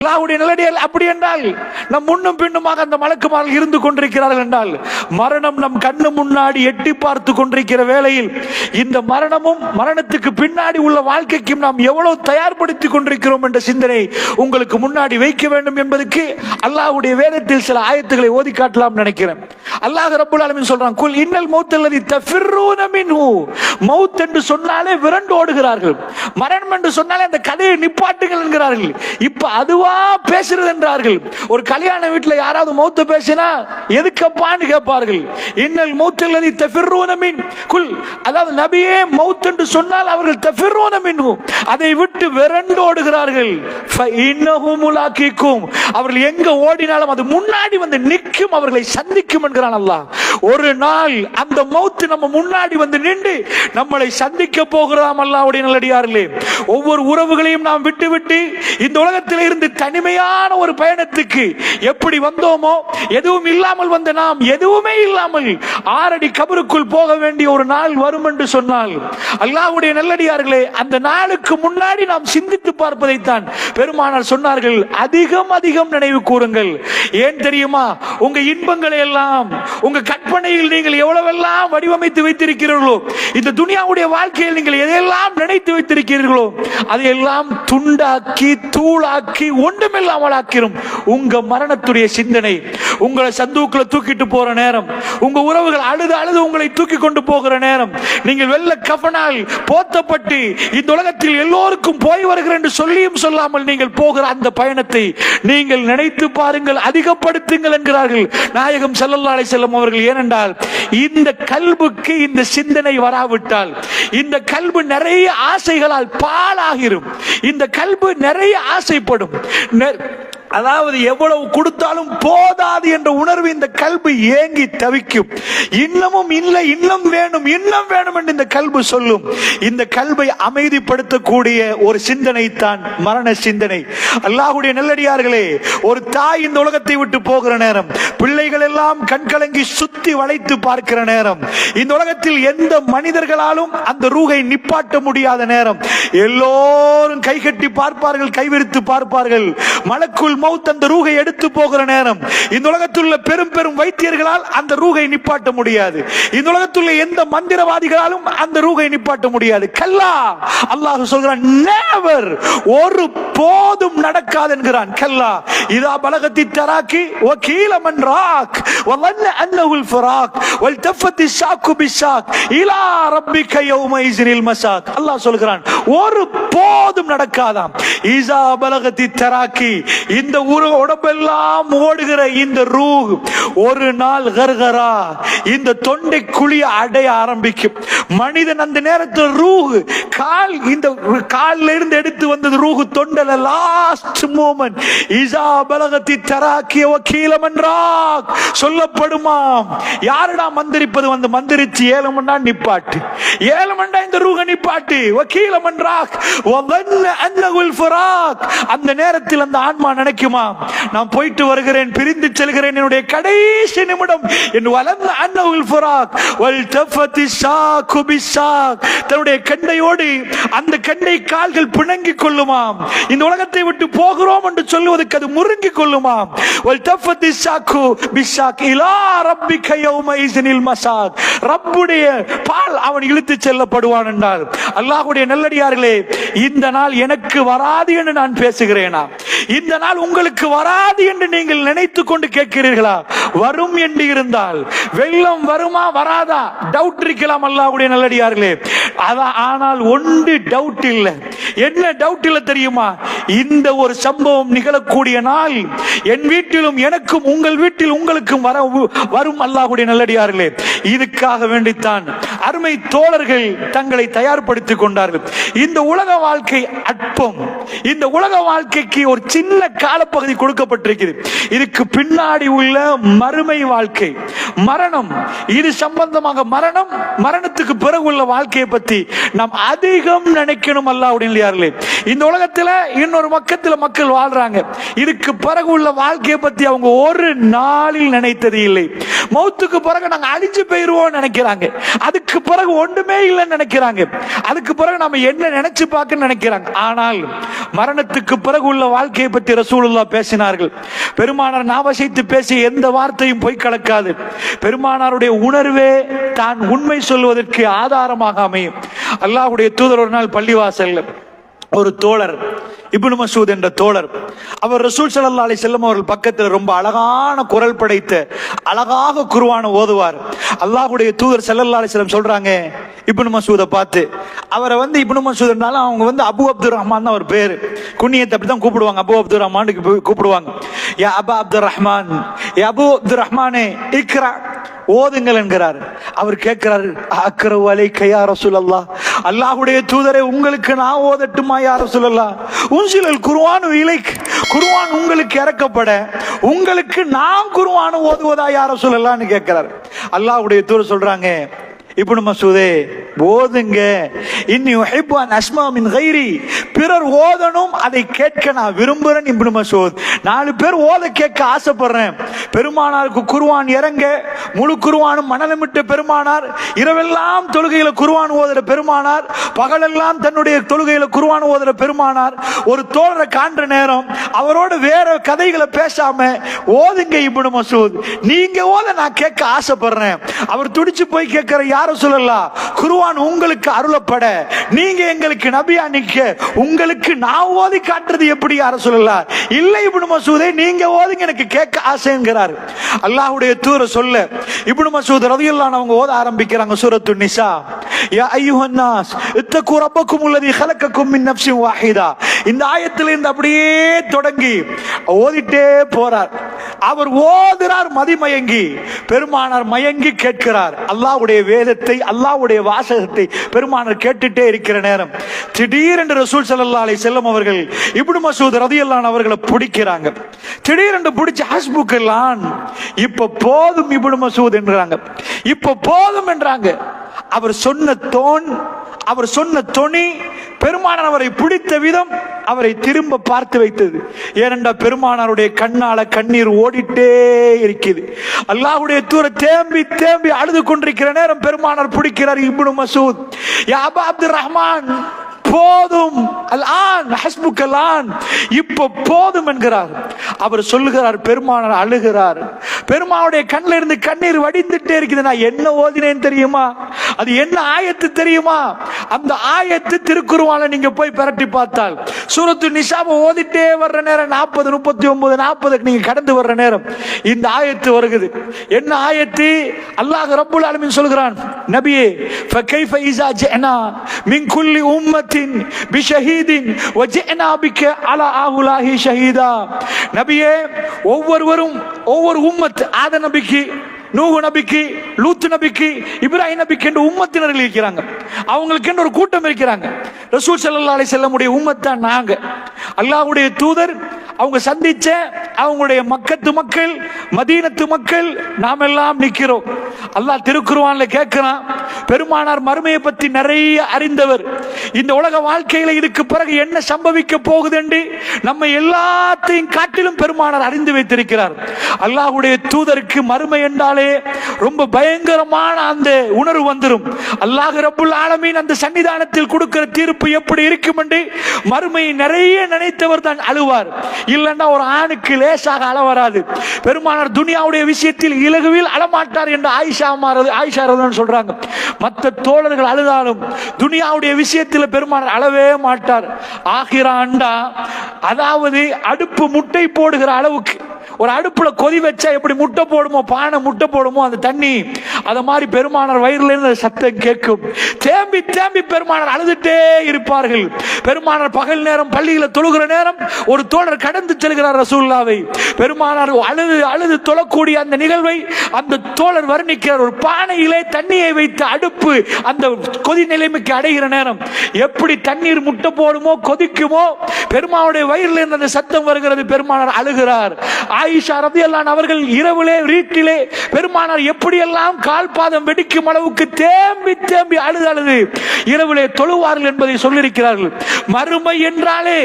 அல்லாஹ்வுடைய நல்லடியார்கள் அப்படி என்றால் நம் முன்னும் பின்னுமாக அந்த மலக்குமார்கள் இருந்து கொண்டிருக்கிறார்கள் என்றால், மரணம் நம் கண்ணு முன்னாடி எட்டி பார்த்து கொண்டிருக்கிற வேளையில் இந்த மரணமும் மரணத்துக்கு பின்னாடி உள்ள வாழ்க்கைக்கும் நாம் எவ்வளவு தயார்படுத்தி கொண்டிருக்கிறோம் என்ற சிந்தனை உங்களுக்கு முன்னாடி வைக்க வேண்டும் என்பதற்கு அல்லாஹ்வுடைய வேதத்தில் சில ஆயத்துக்களை ஓதி காட்டலாம் நினைக்கிறேன். அல்லாஹ் ரப்பல் ஆலமீன் சொல்றான், குல் இன்னல் மௌத்தல்லதி தஃபிர்ரூன மின்ஹு. மௌத் என்று சொன்னாலே விரண்டு ஓடுகிறார்கள், மரணம் என்று சொன்னாலே அந்த கதையை நிப்பாட்டுங்கள் என்கிறார்கள். இப்ப அதுவா பேசுறது என்றார்கள். ஒரு கல்யாண வீட்டில் யாராவது மௌத்த பேசினா எதுக்கப்பான்னு கேட்பார்கள். இன்னல் மௌத்தல்லதி தஃபிர்ரூன மின் குல், அதாவது நபியே மௌத் என்று சொன்னால் அவர்கள் தஃபிர்ரூன மின்ஹு, அதை விட்டு விரண்டு ஓடுகிறார்கள். ஃபஇன்னஹு முலாகிக்கும், அவர்கள் எங்க ஓடினாலும் அது முன்னாடி வந்து நிற்கும், அவர்களை சந்திக்கும் என்கிறான் அல்லாஹ். ஒரு நாள் அந்த மௌத் நம்ம முன்னாடி வந்து நின்று நம்மளை சந்திக்க போகிறதாம் அல்லாஹ்வுடைய நல்லடியார்களே. ஒவ்வொரு உறவுகளையும் நாம் விட்டுவிட்டு இந்த உலகத்தில் இருந்து தனிமையான ஒரு பயணத்துக்கு எப்படி வந்தோமோ, எதுவும் இல்லாமல் வந்த நாம் எதுவுமே இல்லாமல் 6 அடி கபருக்குள் போக வேண்டிய ஒரு நாள் வரும் என்று சொன்னால், அல்லாஹ்வுடைய நல்லடியார்களே, அந்த நாளுக்கு முன்னாடி நாம் சிந்தித்து பார்ப்பதைத்தான் பெருமானார் சொன்னார்கள், அதிகம் அதிகம் நினைவு கூறுங்கள். ஏன் தெரியுமா? உங்க இன்பங்களை எல்லாம் உங்க கற்பனையில் நீங்கள் எவ்வளவெல்லாம் வடிவமைத்து வைத்திருக்கிறீர்களோ, இந்த துனியாவுடைய வாழ்க்கையில் நீங்கள் எதையெல்லாம் நினைத்து வைத்திருக்கிறீர்களோ அதையெல்லாம் துண்டாக்கி தூளாக்கி ஒன்றுமில்லாமல் ஆக்கிரும். உங்க மரணத்துடைய சிந்தனை உங்களை சந்தூக்கில் தூக்கிட்டு போற நேரம், உங்க உறவுகள் அழுது அழுது உங்களை தூக்கி கொண்டு போகிற நேரம், நீங்கள் வெள்ள கஃபனால் போத்தப்பட்டு இந்த உலகத்தில் எல்லோருக்கும் போய் வருகிறேன் என்று சொல்லியும் சொல்லாமல் நீங்கள் போகிற அந்த பயணத்தை நீங்கள் நினைத்து பாருங்கள், அதிகப்படுத்துங்கள் என்கிறார்கள் நாயகம் ஸல்லல்லாஹு அலைஹி வஸல்லம் அவர்கள். ஏனென்றால் இந்த கல்புக்கு இந்த சிந்தனை வராவிட்டால் இந்த கல்பு நிறைய ஆசைகளால் பாழாகிரும். இந்த கல்பு நிறைய ஆசைப்படும். அதாவது எவ்வளவு கொடுத்தாலும் போதாது என்ற உணர்வு இந்த கல்பு ஏங்கி தவிக்கும். இன்னமும் இல்லை, இன்னும் வேணும், இன்னும் வேணும் என்று இந்த கல்பு சொல்லும். இந்த கல்பை அமைதிப்படுத்தக்கூடிய ஒரு சிந்தனை தான் மரண சிந்தனை. அல்லாஹ்வுடைய நல்லடியார்களே, ஒரு தாய் இந்த உலகத்தை விட்டு போகிற நேரம், பிள்ளைகள் எல்லாம் கண்கலங்கி சுத்தி வளைத்து பார்க்கிற நேரம், இந்த உலகத்தில் எந்த மனிதர்களாலும் அந்த ரூகை நிப்பாட்ட முடியாத நேரம், எல்லோரும் கைகட்டி பார்ப்பார்கள், கைவிரித்து பார்ப்பார்கள். மலக்குல் மௌத் அந்த ரூகை எடுத்து போகிற நேரம், இந்த உலகத்தில் உள்ள பெரும் பெரும் வைத்தியர்களால் அந்த ரூகை நிப்பாட்ட முடியாது. இந்த உலகத்தில் உள்ள எந்த மந்திரவாதிகளாலும் அந்த ரூகை நிப்பாட்ட முடியாது. கல்லா, அல்லாஹ் சொல்கிறான், never, ஒரு போதும் நடக்காது என்கிறான். கல்லா இதா பலகத்தி தராக்கி வகீல மன் ராக் வலன்ன அன்னஹுல் ஃபராக் வல்தஃபத்தி ஷாக்கு பிஷாக் இலா ரப்பிக யௌமைஸினில் மசாக். அல்லாஹ் சொல்கிறான், ஒரு போதும் நடக்காதாம். இதா பலகத்தி தராக்கி, இந்த உடம்பெல்லாம் ஓடுகிற இந்த ரூஹ் ஒரு நாள் கர்கரா, இந்த தொண்டை குழிய அடைய ஆரம்பிக்கும். மனிதன் அந்த நேரத்தில் ரூஹ் கால், இந்த காலில் இருந்து எடுத்து வந்தது ரூஹ் தொண்டல லாஸ்ட் மூமெண்ட். இஸா பலகத்தி தராக்கிய வகீல மன் ராக் சொல்லப்படுமாம். யாருடா மந்திரிப்பது? வந்து மந்திரிச்சு 7 மணி நேரம் நிப்பாட்டு, 7 மணி நேரம் இந்த ரூஹ நிப்பாட்டு. வகீல மன் ராக் வதன்ன அன்னஹுல் ஃபராக். அந்த நேரத்தில் அந்த ஆன்மா நினைக்குமா, நான் போயிட்டு வருகிறேன், பிரிந்து செல்கிறேன், என்னுடைய கடைசி நிமிடம் என் வலன்ன அன்னஹுல் ஃபராக் வல்தஃபத்தி ஷாக்கு பிஷாக். தன்னுடைய கண்டையோடு அந்த கண்டை கால்கள் பிணங்கிக் கொள்ளுமாம். இந்த உலகத்தை விட்டு போகிறோம் என்று சொல்லுவதற்கு அது முறுங்கிக் கொள்ளுமாம். வல்தஃபத்தி ஷாக்கு பிஷாக் இலா ரப்பிக யௌமைஸினில் மசாக். ரப்புடைய பால் அவன் இழுத்து செல்லப்படுவான் என்றால், அல்லாஹ்வுடைய நல்லடியார்களே, இந்த நாள் எனக்கு வராது என்று நான் பேசுகிறேனா? இந்த நாள் உங்களுக்கு வராது என்று நீங்கள் நினைத்துக் கொண்டு கேட்கிறீர்களா? வரும் என்று இருந்தால் வெள்ளம் வருமா வராதா டவுட் இருக்கலாம் அல்லாஹ்வுடைய நல்லடியார்களே. ஆனால் ஒன்று டவுட் இல்லை. என்ன டவுட் இல்லை தெரியுமா? இந்த ஒரு சம்பவம் நிகழக்கூடிய நாள் என் வீட்டிலும் எனக்கும் உங்கள் வீட்டில் உங்களுக்கும் வரும் அல்லாஹ்வுடைய நல்லடியார்களே. இதுக்காக வேண்டித்தான் அருமை தோழர்கள் தங்களை தயார்படுத்திக் கொண்டார்கள். இந்த உலக வாழ்க்கை அற்பம். இந்த உலக வாழ்க்கைக்கு ஒரு சின்ன காலப்பகுதி கொடுக்கப்பட்டிருக்கிறது. இதுக்கு பின்னாடி உள்ள மறுமை வாழ்க்கை, மரணம், இது சம்பந்தமாக மரணம், மரணத்துக்கு பிறகு உள்ள வாழ்க்கையை பத்தி நாம் அதிகம் நினைக்கணும் அல்லாஹ்வுடைய நல்லடியார்களே. இந்த உலகத்துல இன்னொரு பக்கத்தில் மக்கள் வாழ்றாங்க, இதுக்கு பிறகு உள்ள வாழ்க்கையை பத்தி அவங்க ஒரு நாளில் நினைத்தது இல்லை. மௌத்துக்கு பிறகு நாங்க அழிஞ்சு போயிருவோம் நினைக்கிறாங்க. அதுக்கு பிறகு ஒன்றுமே இல்லைன்னு நினைக்கிறாங்க. அதுக்கு பிறகு நம்ம என்ன நினைச்சு பார்க்க நினைக்கிறாங்க. ஆனால் மரணத்துக்கு பிறகு உள்ள வாழ்க்கையை பற்றி ரசூலுல்லாஹ் பேசினார்கள். பெருமானார் நாவசைத்து பேசிய எந்த வார்த்தையும் பொய் கலக்காது. பெருமானாருடைய உணர்வே தான் உண்மை சொல்வதற்கு ஆதாரமாக அமையும். அல்லாஹ்வுடைய தூதர் ஒரு நாள் பள்ளிவாசல்ல ஒரு தோழர், இப்னு மஸ்ஊத் என்ற தோழர், அவர் ரசூல் ஸல்லல்லாஹு அலைஹி வஸல்லம் அவர்கள் பக்கத்தில் ரொம்ப அழகான குரல் படைத்த அழகாக குர்ஆனை ஓதுவார். அல்லாஹ்வுடைய தூதர் ஸல்லல்லாஹு அலைஹி வஸல்லம் சொல்றாங்க இப்னு மஸ்ஊதை பார்த்து, அவரை இப்னு மஸ்ஊத்னால அவங்க அபு அப்துர் ரஹ்மான் தான் அவர் பேரு, குன்னியத்தை அப்படி தான் கூப்பிடுவாங்க, அபு அப்துர் ரஹ்மான் கூப்பிடுவாங்க. யா அபா அப்துர் ரஹ்மான், யா அபு அப்துர் ரஹ்மானே இக்ரா, ஓதுங்கள் என்கிறார். அவர் கேட்கிறார், அக்ரவு அலைக்க யா ரசூலல்லாஹ், அல்லாஹ்வுடைய தூதரே உங்களுக்கு நான் ஓதட்டுமா யா ரசூலல்லாஹ்? உன்சிலல் குர்ஆன் இலைக், குர்ஆன் உங்களுக்கு இறக்கப்பட உங்களுக்கு நான் குர்ஆன் ஓதுவதா யா ரசூலல்லாஹ்னு கேட்கிறார். அல்லாஹ்வுடைய தூதர் சொல்றாங்க, இப்னு மஸ்ஊதே ஓதுங்க, இன்னி உஹிப்பு அன் அஸ்மா மின் கைரி, பிறர் ஓதணும் அதை கேட்க நான் விரும்புறேன். இப்னு மஸ்ஊத், 4 பேர் ஓத கேட்க ஆசைப்படுறேன். பெருமானாருக்கு குர்ஆன் இறங்க முழு குர்ஆனும் மனநமிட்ட பெருமானார், இரவெல்லாம் தொழுகையில குர்ஆன் ஓதுற பெருமானார், பகலெல்லாம் தன்னுடைய தொழுகையில குர்ஆன் ஓதுற பெருமானார், ஒரு தோழரை காண்ற நேரம் அவரோட வேற கதைகளை பேசாம ஓதுங்க இப்னு மஸ்ஊத், நீங்க ஓத நான் கேட்க ஆசைப்படுறேன். அவர் துடிச்சு போய் கேட்கிற, யார சொல்லலாம், குர்ஆன் உங்களுக்கு அருளப்பட நீங்க எங்களுக்கு நபியா நிக்க உங்களுக்கு நான் ஓதி காட்டுறது எப்படி யார சொல்லலாம்? இல்லை இப்னு மஸ்ஊதே நீங்க ஓதுங்க எனக்கு கேட்க ஆசைங்கிறார். அல்லாஹ்வுடைய தூதர் சொல்ல இப்னு மஸ்ஊத் ரலியல்லாஹு அன்ஹு அவங்க ஓத ஆரம்பிக்கிறாங்க சூரத்து நிசா, யா அய்யுஹன் நாஸ் இத்தகு ரப்பக்கும் அல்லதி خلقக்கும் மின் நஃப்ஸின் வாஹிதா. இந்த ஆயத்திலிருந்து அப்படியே தொடங்கி ஓதிட்டே போறார். அவர் ஓதுறார் மதிமயங்கி, பெருமானார் மயங்கி கேட்கிறார். அல்லாஹ்வுடைய வேதத்தை, அல்லாஹ்வுடைய வாசகத்தை பெருமானார் கேட்டுட்டே இருக்கிற நேரம் திடீரென்று ரசூல் ஸல்லல்லாஹு அலைஹி வஸல்லம் அவர்கள் இப்னு மஸ்ஊத் ரலியல்லாஹு அன்ஹு அவர்களை பிடிக்கிறாங்க. திடீரென்று பிடிச்சு ஹஸ்புக்கல்லான், இப்ப போதும் இப்னு மஸ்ஊத் என்றாங்க, இப்ப போதும் என்றாங்க. அவர் சொன்ன தோன், அவர் சொன்ன தொனி, பெருமானார் அவரை பிடித்த விதம் அவரை திரும்ப பார்த்து வைத்தது. ஏனென்றா பெருமானாருடைய கண்ணால கண்ணீர் ஓடிட்டே இருக்குது. அல்லாஹ்வுடைய தூதர் தேம்பி தேம்பி அழுது கொண்டிருக்கிற நேரம் பெருமானார் பிடிக்கிறார் இப்னு மஸ்ஊத், யா அபா அப்துர் ரஹ்மான் போதும், அல்ஆன் ஹஸ்புக்கல்லான், இப்ப போதும் என்கிறார். அவர் சொல்லுகிறார், பெருமானார் அழுகிறார். பெருமானுடைய கண்ணில் இருந்து கண்ணீர் வடிந்துட்டே இருக்குது. நான் என்ன ஓதினேன் தெரியுமா? அது என்ன ஆயத்து தெரியுமா? அந்த ஆயத்து திருக்குர்ஆன்ல நீங்க போய் பிரட்டி பார்த்தால் சூரத்து நிசாவை ஓதிட்டே வர்ற நேரம் 40 39 40 நீங்க கடந்து வர்ற நேரம் இந்த ஆயத்து வருகிறது. என்ன ஆயத்து? அல்லாஹ் ரப்புல் ஆலமீன் சொல்கிறான், நபியே ஃபகைஃப இஸா ஜஅனா மின் குல்லி உம்மத்தின் பிஷஹீதின் வஜஅனா பிக அலா அஹுலாஹி ஷஹீதா. நபியே ஒவ்வொருவரும் ஒவ்வொரு உம்மத், ஆதம் நபிக்கு, நூஹ் நபிக்கு, லூத் நபிக்கு, இப்ராஹிம் நபிக்கு என்று உம்மத்தினர்கள் இருக்கிறாங்க. அவங்களுக்கு என்று ஒரு கூட்டம் இருக்கிறாங்க. ரசூல் ஸல்லல்லாஹு அலைஹி வஸல்லம் உடைய உம்மத் தான் நாங்க. அல்லாஹ்வுடைய தூதர் அவங்க சந்திச்ச அவங்களுடைய மக்கத்து மக்கள், மதீனத்து மக்கள், நாம் எல்லாம் நிக்கிறோம். அல்லாஹ் திருக்குர்ஆன்ல கேட்கிறான், பெருமானார் மறுமையை பற்றி நிறைய அறிந்தவர். இந்த உலக வாழ்க்கையில இதுக்கு பிறகு என்ன சம்பவிக்க போகுது என்று நம்ம எல்லாத்தையும் காட்டிலும் பெருமானார் அறிந்து வைத்திருக்கிறார். அல்லாஹ்வுடைய தூதருக்கு மறுமை என்றாலே ரொம்ப பயங்கரமான அந்த உணர்வு வந்துரும். அல்லாஹ் ரப்புல் ஆலமீன் அந்த சன்னிதானத்தில் கொடுக்கிற தீர்ப்பு எப்படி இருக்கும் என்று மறுமையை நிறைய நினைத்தவர் தான் அழுவார். இல்லைன்னா ஒரு ஆணுக்கு லேசாக அழ வராது. பெருமானார் துனியாவுடைய விஷயத்தில் இலகுவில் அழமாட்டார் என்று ஆயிஷா சொல்றாங்க. மற்ற தோழர்கள் அழுதாலும் துனியாவுடைய விஷயத்தில் பெருமானார் அழவே மாட்டார். ஆகிராண்டா, அதாவது அடுப்பு முட்டை போடுகிற அளவுக்கு, ஒரு அடுப்புல கொதி வச்சா எப்படி முட்டை போடுமோ, பானை முட்டை போடுமோ அந்த தண்ணி, அத மாதிரி பெருமானார் வயிறுல இருந்து சத்தம் கேட்கும். தேம்பி தேம்பி பெருமானார் அழுதுட்டே இருப்பார்கள். பெருமானார் பகல் நேரம் பள்ளியில தொழுகிற நேரம் ஒரு தோழர் கடந்து செல்கிறார் ரசூலுல்லாவை. பெருமானார் அழுது அழுது தொழக்கூடிய அந்த நிகழ்வை அந்த தோழர் வர்ணிக்கிறார். ஒரு பானையிலே தண்ணியை வைத்து அடுப்பு அந்த கொதி நிலைமைக்கு அடைகிற நேரம் எப்படி தண்ணீர் முட்டை போடுமோ, கொதிக்குமோ, பெருமானுடைய வயிறுல இருந்து அந்த சத்தம் வருகிறது. பெருமானார் அழுகிறார். ஆயிஷா ரலியல்லாஹு அன்ஹா அவர்கள் இரவிலே வீட்டிலே பெருமானார் எப்படியெல்லாம் கால் கால்பாதம் வெடிக்கும் அளவுக்கு தேம்பி தேம்பி அழுது இரவிலே தொழுவார்கள் என்பதை சொல்லியிருக்கிறார்கள். மறுமை என்றாலே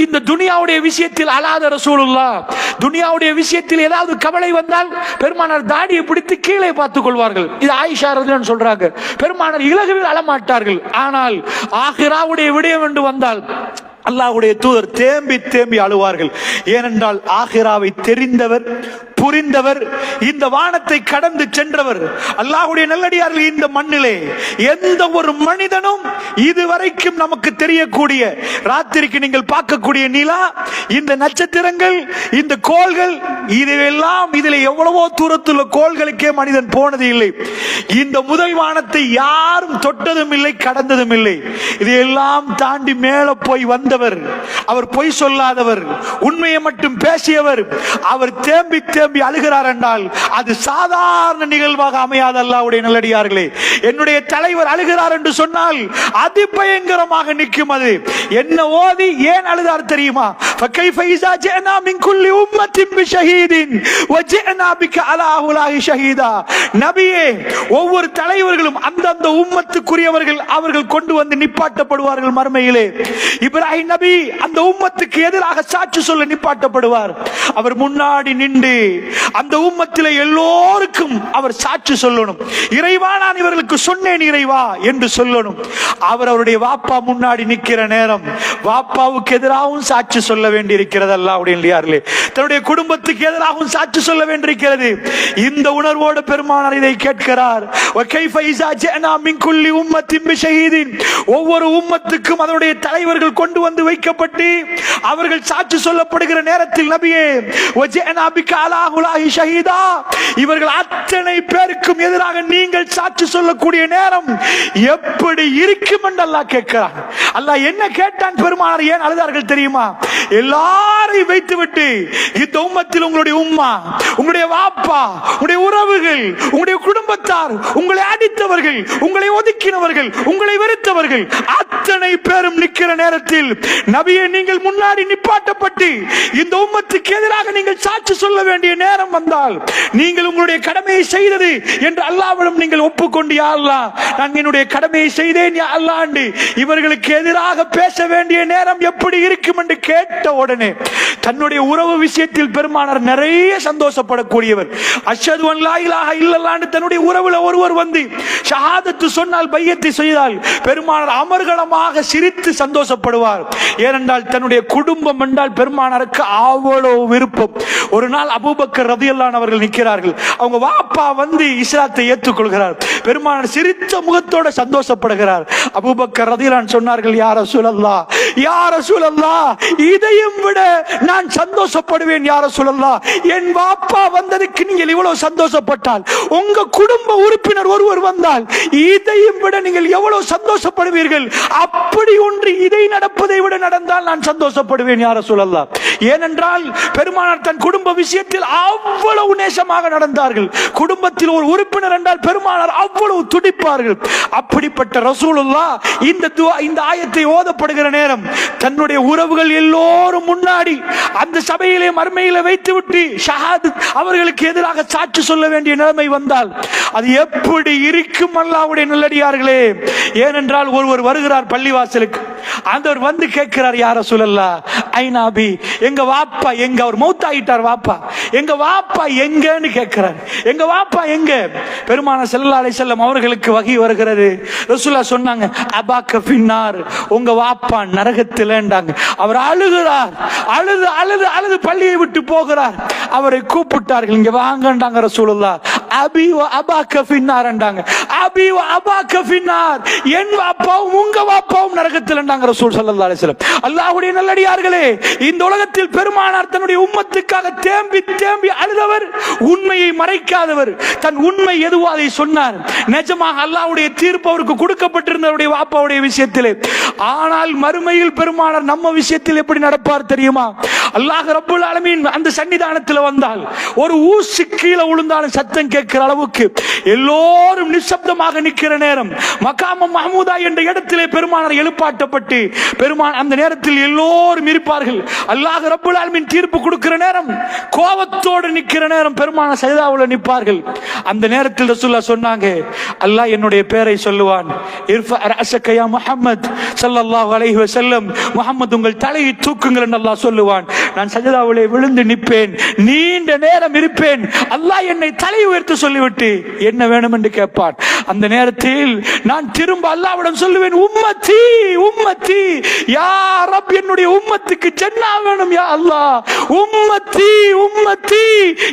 இந்த துனியாவுடைய விஷயத்தில் அழாத ரசூலுல்லாஹ், துனியாவுடைய விஷயத்தில் ஏதாவது கவலை வந்தால் பெருமானார் தாடியை பிடித்து கீழே பார்த்துக் கொள்வார்கள். இது ஆயிஷா ரலியல்லாஹு சொல்றாங்க. பெருமானார் இலகுவில் அழமாட்டார்கள். ஆனால் ஆகிராவுடைய விடயம் என்று வந்தால் அல்லாஹ்வுடைய தூதர் தேம்பி தேம்பி அழுவார்கள். ஏனென்றால் ஆகிராவை தெரிந்தவர், புரிந்தவர், இந்த வானத்தை கடந்து சென்றவர். அல்லாஹ்வுடைய நல்லடியார்கள், இந்த மண்ணிலே எந்த ஒரு மனிதனும் இதுவரைக்கும் நமக்கு தெரியக்கூடிய ராத்திரிக்கு நீங்கள் பார்க்கக்கூடிய நிலா, இந்த நட்சத்திரங்கள், இந்த கோள்கள், இதெல்லாம் இதில் எவ்வளவோ தூரத்துள்ள கோள்களுக்கே மனிதன் போனது இல்லை. இந்த முதல் வானத்தை யாரும் தொட்டதும் இல்லை, கடந்ததும் இல்லை. இதையெல்லாம் தாண்டி மேல போய் வந்தவர், அவர் பொய் சொல்லாதவர், உண்மையை மட்டும் பேசியவர். அவர் தேம்பி தேம்பி அழுகிறார் என்றால் அது சாதாரண நிகழ்வாக அமையாத அல்லாஹ்வுடைய நல்லடியார்களே. என்னுடைய தலைவர் அழுகிறார் என்று சொன்னால் அதிபயங்கரமாக நிற்கும். அது என்ன ஓதி ஏன் அழுதார் தெரியுமா? فكيف إذا جئنا من كل أمة بشهيد وجئنا بك على هؤلاء شهيدا. நபியே, ஒவ்வொரு தலைவர்களும் அந்தந்த உம்மத்துக்குரியவர்கள் அவர்கள் கொண்டு வந்து நிப்பாட்டப்படுவார்கள் மறுமையிலே. இப்ராஹிம் நபி அந்த உம்மத்துக்கு எதிராக சாட்சி சொல்ல நிப்பாட்டப்படுவார். அவர் முன்னாடி நின்று அந்த உம்மத்திலே எல்லோருக்கும் அவர் சாட்சி சொல்லணும். இறைவா, நான் இவர்களுக்கு சொன்னேன் இறைவா என்று சொல்லணும். அவர் அவருடைய வாப்பா முன்னாடி நிற்கிற நேரம் வாப்பாவுக்கு எதிராகவும் சாட்சி சொல்ல வேண்டி இருக்கிறது. அல்லாஹ்வுடைய நல்லடியார்களே, தன்னுடைய குடும்பத்துக்கு எதிராகவும் சாட்சி சொல்ல வேண்டியிருக்கிறது. இந்த உணர்வோடு பெருமானார் இதை கேட்கிறார். وكيف إذا جئنا من كل أمة بشهيد. ஒவ்வொரு உம்மத்துக்கும் அதனுடைய தலைவர்கள் கொண்டு வந்து வைக்கப்பட்டு அவர்கள் சாட்சி சொல்லப்படுகிற நேரத்தில் நபியே, وجئنا بك على هؤلاء شهيدا, இவர்கள் அத்தனை பேருக்கும் எதிராக நீங்கள் சாட்சி சொல்லக்கூடிய நேரம் எப்படி இருக்கும் என்று அல்லாஹ் கேட்கிறான். அல்லாஹ் என்ன கேட்டான்? பெருமானார் ஏன் அழுதார்கள் தெரியுமா? எல்லாரையும் வைத்துவிட்டு இந்த உம்மத்தில் உங்களுடைய உம்மா, உங்களுடைய வாப்பா, உங்களுடைய உறவுகள், உங்களுடைய குடும்பத்தார், உங்களை அடித்தவர்கள், உங்களை ஒதுக்கினவர்கள், உங்களை வெறுத்தவர்கள் அத்தனை பேரும் நிற்கிற நேரத்தில் நபியே, நீங்கள் முன்னாடி நிப்பாட்டப்பட்டு இந்த உம்மத்துக்கு எதிராக நீங்கள் சாட்சி சொல்ல வேண்டிய நேரம் வந்தால் நீங்கள் உங்களுடைய கடமையை செய்தது என்று அல்லாஹ்விடம் நீங்கள் ஒப்புக்கொண்டு, யா அல்லாஹ், நான் என்னுடைய கடமையை செய்தேன் யா அல்லாஹ் என்று இவர்களுக்கு எதிராக பேச வேண்டிய நேரம் எப்படி இருக்கும் என்று கேட்ட உடனே தன்னுடைய உறவு விஷயத்தில் பெருமானார் நிறைய சந்தோஷப்படக்கூடியவர். அஷ்ஹது அன் லா இலாஹ இல்லல்லாஹ் என்று தன்னுடைய உறவுல ஒருவர் வந்து ஷஹாதத்து சொன்னால், பையத்தை செய்தால் பெருமானார் அமர்கலமாக சிரித்து சந்தோஷப்படுவார். ஏனென்றால் தன்னுடைய குடும்பம் என்றால் பெருமானாருக்கு அவ்வளவு விருப்பம். ஒரு நாள் அபூபக்கர் ரலியல்லாஹு அன்ஹு அவர்கள் நிற்கிறார்கள். அவங்க வாப்பா வந்து இஸ்லாத்தை ஏற்றுக்கொள்கிறார். பெருமானார் சிரித்த முகத்தோட சந்தோஷப்படுகிறார். அபூபக்கர் ரலியல்லாஹு அன்ஹு சொன்னார்கள், யா ரசூலல்லாஹ், யா ரசூலல்லாஹ், இதையும் விட நான் சந்தோஷப்படுவேன் யா ரசூலல்லாஹ். என் வாப்பா வந்ததுக்கு நீங்கள் இவ்வளவு சந்தோஷப்பட்டால், உங்க குடும்ப உறுப்பினர் ஒருவர் வந்தால் இதையும் விட நீங்கள் எவ்வளவு சந்தோஷப்படுவீர்கள். அப்படி ஒன்று இதை நடப்பதை விட நடந்தால் நான் சந்தோஷப்படுவேன் யா ரசூலல்லாஹ். ஏனென்றால் பெருமானார் தன் குடும்ப விஷயத்தில் அவ்வளவு நேசமாக நடந்தார்கள். குடும்பத்தில் ஒரு உறுப்பினர் என்றால் பெருமானார் அவ்வளவு துடிப்பார்கள். அப்படிப்பட்ட ரசூலுல்லாஹ் இந்த ஆயத்தை ஓதப்படுகிற நேரம் தன்னுடைய உறவுகள் எல்லோரும் முன்னாடி அந்த சபையிலே மர்மையில வைத்துவிட்டு ஷஹாதத் அவர்களுக்கு எதிராக சாட்சி சொல்ல வேண்டிய நிலைமை வந்தால் அது எப்படி இருக்கும் அல்லாஹ்வுடைய நல்லடியார்களே. ஏனென்றால் ஒருவர் வருகிறார் பள்ளிவாசலுக்கு. அவர் வந்து கேட்கிறார், யா ரசூலல்லாஹ், ஐநாபி, எங்க வாப்பா எங்க? அவர் மௌத்தாயிட்டார் வாப்பா, எங்க வாப்பா எங்கன்னு கேட்கிறார். எங்க வாப்பா எங்க? பெருமானார் ஸல்லல்லாஹு அலைஹி வஸல்லம் அவர்களுக்கு வஹி வருகிறது. ரசூலுல்லாஹ் சொன்னாங்க, அபாக்க ஃபின்னார், உங்க வாப்பா நரகத்திலன்றாங்க. அவர் அழுகிறார். அழுது அழுது அழுது பள்ளியை விட்டு போகிறார். அவரை கூப்பிட்டார்கள், இங்க வாங்கன்றாங்க ரசூலுல்லாஹ். அபி வ அபாக்க ஃபின்னார் என்றாங்க. அபி வ அபாக்க ஃபின்னார், என் வாப்பாவும் உங்க வாப்பாவும் நரகத்தில் என்றாங்க ரசூல் ஸல்லல்லாஹு அலைஹி வஸல்லம். அல்லாஹ்வுடைய நல்லடியார்களே, இந்த உலகத்தில் பெருமானார் தன்னுடைய உம்மத்துக்காக தேம்பி தேம்பி அழுதவர், உண்மையை மறைக்காதவர். தன் உண்மை எதுவோ அதை சொன்னார். நிஜமாக அல்லாஹ்வுடைய தீர்ப்பு அவருக்கு கொடுக்கப்பட்டிருந்தவருடைய வாப்பாவுடைய விஷயத்திலே. ஆனால் மறுமையில் பெருமானார் நம்ம விஷயத்தில் எப்படி நடப்பார் தெரியுமா? அல்லாஹ் ரப்புல் ஆலமீன் அந்த சன்னிதானத்தில் வந்தால் ஒரு ஊசி கீழே விழுந்தாலும் சத்தம் கேட்கிற அளவுக்கு எல்லோரும் நிசப்தமாக நிற்கிற நேரம், மகாம மஹமூதா என்ற இடத்திலே பெருமானார் எழுப்பாட்டப்பட்டு பெருமான் அந்த நேரத்தில் எல்லோரும் இருப்பார்கள். அல்லாஹ் ரப்புல் ஆலமீன் தீர்ப்பு கொடுக்கிற நேரம் கோபத்தோடு நிக்கிற நேரம் பெருமான சஜதாவுல நிற்பார்கள். அந்த நேரத்தில் ரசூலுல்லாஹ் சொன்னாங்க, அல்லாஹ் என்னுடைய பெயரை சொல்லுவான், இர்ஃபா ரஅஸக யா முஹம்மத் ஸல்லல்லாஹு அலைஹி வஸல்லம், முஹம்மத் உங்கள் தலையை தூக்குங்கள் என்று அல்லாஹ் சொல்லுவான். நான் சஜதாவிலே விழுந்து நிற்பேன், நீண்ட நேரம் இருப்பேன். அல்லாஹ் என்னை தலை உயர்த்து சொல்லிவிட்டு என்ன வேணும் என்று கேட்பான். அந்த நேரத்தில் நான் திரும்ப அல்லாஹ்விடம் சொல்லுவேன், உம்மத்தி உம்மத்தி யா ரப், என்னுடைய உம்மத்துக்கு ஜன்னா வேணும் யா அல்லாஹ், உம்மத்தி உம்மத்தி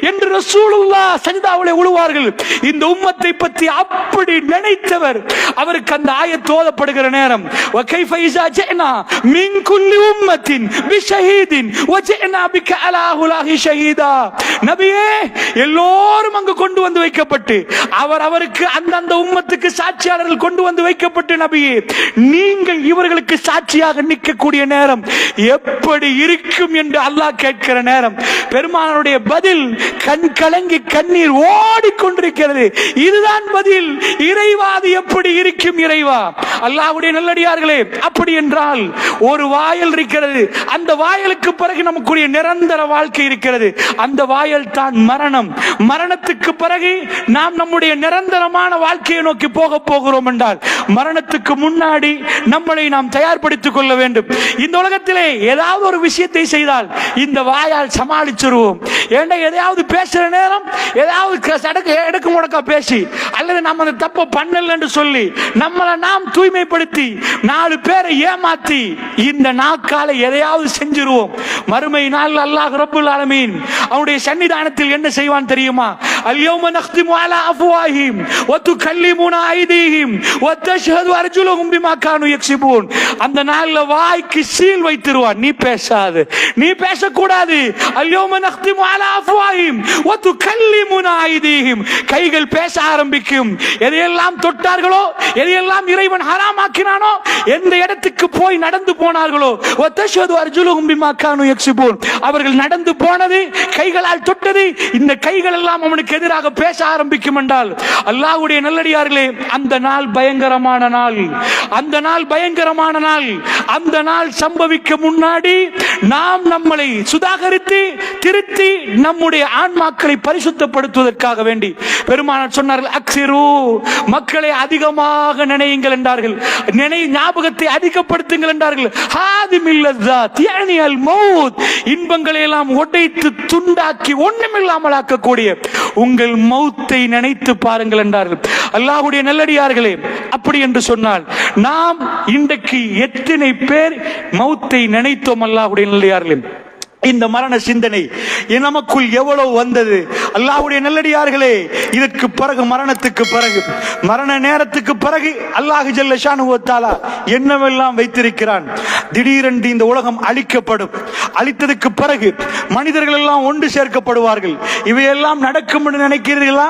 என்று ரசூலுல்லாஹ் சஜதாவிலே விழுவார்கள். இந்த உம்மத்தை பற்றி அப்படி நினைத்தவர். அவருக்கு அந்த ஆயத் ஓதப்படுகிற நேரம், وكيف إذا جئنا من كل أمة بشهيد وجئنا بك على هؤلاء شهيدا. நபியே, எல்லோரும் அங்கு கொண்டு வந்து வைக்கப்பட்டு அவருக்கு அந்த உம்மத்துக்கு சாட்சியாளர்கள் கொண்டு வந்து வைக்கப்பட்டு, நபியே நீங்கள் இவர்களுக்கு சாட்சியாக நிற்கக்கூடிய நேரம் எப்படி இருக்கும் என்று அல்லாஹ் கேட்கிற நேரம் பெருமானுடைய பதில் கண் கலங்கி கண்ணீர் ஓடிக்கொண்டிருக்கிறது. இதுதான் பதில். இறைவாது எப்படி இருக்கும் இறைவா? அல்லாஹ்வுடைய நல்லடியார்களே, அப்படி என்றால் ஒரு வாயல் இருக்கிறது. அந்த வாயலுக்கு பிறகு நமக்குரிய நிரந்தர வாழ்க்கை இருக்கிறது. அந்த வாயல் தான் மரணம். மரணத்துக்கு பிறகு நாம் நம்முடைய நிரந்தரமான வாழ்க்கையை நோக்கி போக போகிறோம் என்றால் மரணத்துக்கு முன்னாடி நம்மளை நாம் தயார்படுத்திக் கொள்ள வேண்டும். இந்த உலகத்திலே ஏதாவது ஒரு விஷயத்தை செய்தால் இந்த வாயால் சமாளிச்சிருவோம். ஏன்னா எதையாவது பேசுற நேரம் ஏதாவது எடுக்க முடக்கா பேசி அல்லது நம்ம அந்த தப்ப பண்ணல என்று சொல்லி நம்மளை நாம் தூய்மைப்படுத்தி 4 பேரை ஏமாத்தி இந்த நாக்கால எதையாவது செஞ்சிருவோம். மறுமை நாள் அல்லாஹ் ரப்புல் ஆலமீன் அவனுடைய சன்னிதானத்தில் என்ன செய்வான் தெரியுமா? அல்யௌம நக்திமு அலா அஃப்வாஹிம் வ துகல்லிமுனா ஐதீஹிம் வ தஷ்ஹது அர்ஜுலுஹும் பிமா கானூ யக்ஸிபூன். அந்த நாள்ல வாய்க்கு சீல் வைத்திருவான். நீ பேசாது, நீ பேசக்கூடாது. அல்யௌம நக்திமு அலா அஃப்வாஹிம் வ துகல்லிமுனா ஐதீஹிம். கைகள் பேச ஆரம்பிக்கும். எதையெல்லாம் தொட்டார்களோ, எதையெல்லாம் இறைவன் ஹராமாக்கினானோ, எந்த இடத்துக்கு போய் நடந்து போனார்களோ, வ தஷ்ஹது அர்ஜுலுஹும் பிமா கானூ யக்ஸிபூன், அவர்கள் நடந்து போனது, கைகளால் தொட்டது, இந்த கைகள் எல்லாம் அவனுக்கு எதிராக பேச ஆரம்பிக்கும் என்றால் அல்லாஹ்வுடைய நல்லடியார்களே, அந்த நாள் பயங்கரமான நாள். அந்த நாள் பயங்கரமான நாள். அந்த நாள் சம்பவிக்க முன்னாடி நாம் நம்மளை சுதாகரித்து திருத்தி நம்முடைய ஆன்மாக்களை பரிசுத்தப்படுத்துவதற்காக வேண்டி பெருமானார் சொன்னார்கள், அக்ஸிரு, மக்களை அதிகமாக நினையுங்கள் என்றார்கள். ஞாபகத்தை அதிகப்படுத்துங்கள் என்றார்கள். ஹாதிமில் லஸ்ஸாத் யஅனி அல் மௌத், இன்பங்களை எல்லாம் உடைத்து துண்டாக்கி ஒண்ணுமில்லாமல் ஆக்கக்கூடிய உங்கள் மௌத்தை நினைத்து பாருங்கள் என்றார்கள். அல்லாஹ்வுடைய நல்லடியார்களே, அப்படி என்று சொன்னால் நாம் இன்றைக்கு எத்தனை பேர் மௌத்தை நினைத்தோம்? அல்லாஹ்வுடைய நல்லடியார்களே, இந்த மரண சிந்தனை நமக்குள் எவ்வளவு வந்தது? அல்லாஹ்வுடைய நல்லடியார்களே, இதற்கு பிறகு, மரணத்துக்கு பிறகு, மரண நேரத்துக்கு பிறகு அல்லாஹ் ஜல்ல ஷானுஹு வ தஆலா என்னவெல்லாம் வைத்திருக்கிறான். திடீரென்று இந்த உலகம் அழிக்கப்படும். அழித்ததுக்கு பிறகு மனிதர்கள் எல்லாம் ஒன்று சேர்க்கப்படுவார்கள். இவையெல்லாம் நடக்கும் என்று நினைக்கிறீர்களா?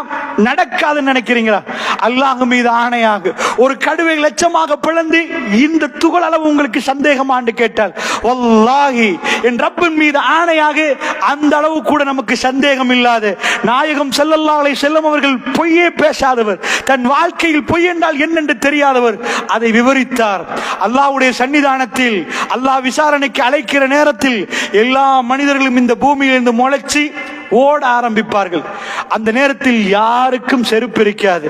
நடக்காதுன்னு நினைக்கிறீங்களா? அல்லாஹ் மீது ஆணையாக ஒரு கடுவை லட்சமாக பிளந்து இந்த துகள் அளவு உங்களுக்கு சந்தேகமான்னு கேட்டால், வல்லாஹி என் ரப்பின் மீது ஆணையாக அந்த அளவு கூட நமக்கு சந்தேகம் இல்லாத நாயகம் ஸல்லல்லாஹு அலைஹி வஸல்லம் அவர்கள் பொய்யே பேசாதவர், தன் வாழ்க்கையில் பொய் என்றால் என்னென்று தெரியாதவர், அதை விவரித்தார். அல்லாஹ்வுடைய சன்னிதானத்தில் அல்லாஹ் விசாரணைக்கு அழைக்கிற நேரத்தில் எல்லா மனிதர்களும் இந்த பூமியிலிருந்து முளைச்சி ஓட ஆரம்பிப்பார்கள். அந்த நேரத்தில் யாருக்கும் செருப்பு இருக்காது.